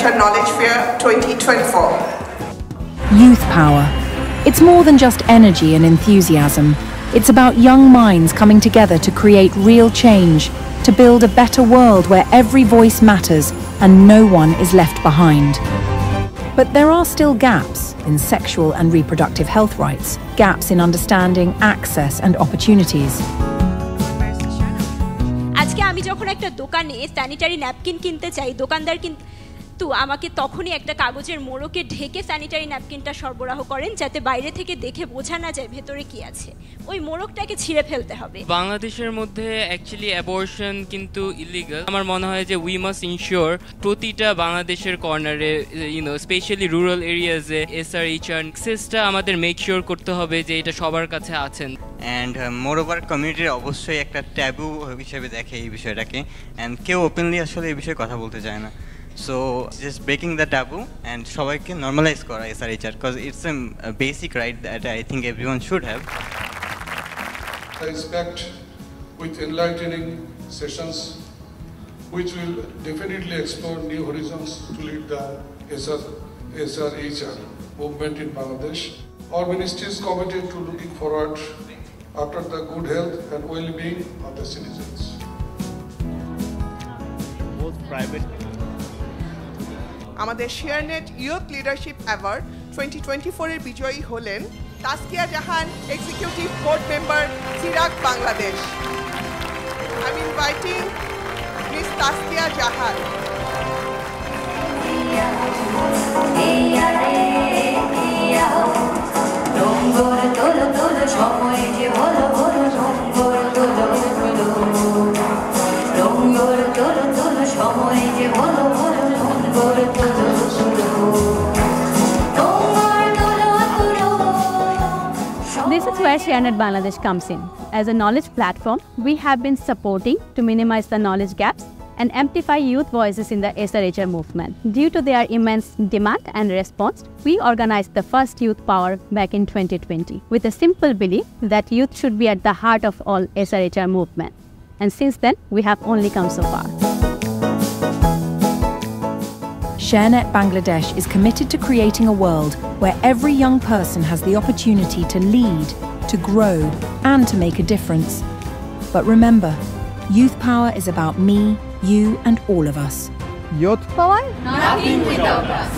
Accelerator Knowledge Fair 2024. Youth power. It's more than just energy and enthusiasm. It's about young minds coming together to create real change, to build a better world where every voice matters and no one is left behind. But there are still gaps in sexual and reproductive health rights, gaps in understanding, access and opportunities. আজকে আমি যখন একটা দোকানে sanitary napkin কিনতে চাই, দোকানদার কিন্তু আমাকে তখনই একটা কাগজের মোড়কে ঢেকে স্যানিটারি ন্যাপকিনটা সরবরাহ করেন, যাতে বাইরে থেকে দেখে বোঝা না যায় ভেতরে কি আছে। ওই মোড়কটাকে ছিঁড়ে ফেলতে হবে। বাংলাদেশের মধ্যে অ্যাকচুয়ালি অ্যাবর্শন কিন্তু ইলিগাল। আমার মনে হয় যে উই মাস্ট ইনশিওর প্রতিটা বাংলাদেশের কর্নারে, স্পেশালি রুরাল এরিয়াজে এসআরএইচআর অ্যাক্সেসটা আমাদের মেক শিওর করতে হবে যে এটা সবার কাছে আছেন। অ্যান্ড মোরওভার কমিউনিটির অবশ্যই একটা ট্যাবু হিসেবে দেখে এই বিষয়টাকে, অ্যান্ড কেউ ওপেনলি আসলে এই বিষয়ে কথা বলতে চায় না। So just breaking the taboo and সবাইকে normalize করা SRHR, because it's a basic right that I think everyone should have. I expect with enlightening sessions which will definitely explore new horizons to lead the SRHR movement in Bangladesh. Our ministry is committed to looking forward after the good health and well-being of the citizens. Both private আমাদের শেয়ারনেট youth leadership award 2024 এর বিজয়ী হলেন Taskia Jahan, executive board member, সিরাক Bangladesh. I am inviting miss Taskia Jahan. This is where ShareNet Bangladesh comes in. As a knowledge platform, we have been supporting to minimize the knowledge gaps and amplify youth voices in the SRHR movement. Due to their immense demand and response, we organized the first Youth Power back in 2020 with a simple belief that youth should be at the heart of all SRHR movement. And since then, we have only come so far. ShareNet Bangladesh is committed to creating a world where every young person has the opportunity to lead, to grow, and to make a difference. But remember, youth power is about me, you, and all of us. Youth Power? Nothing without us.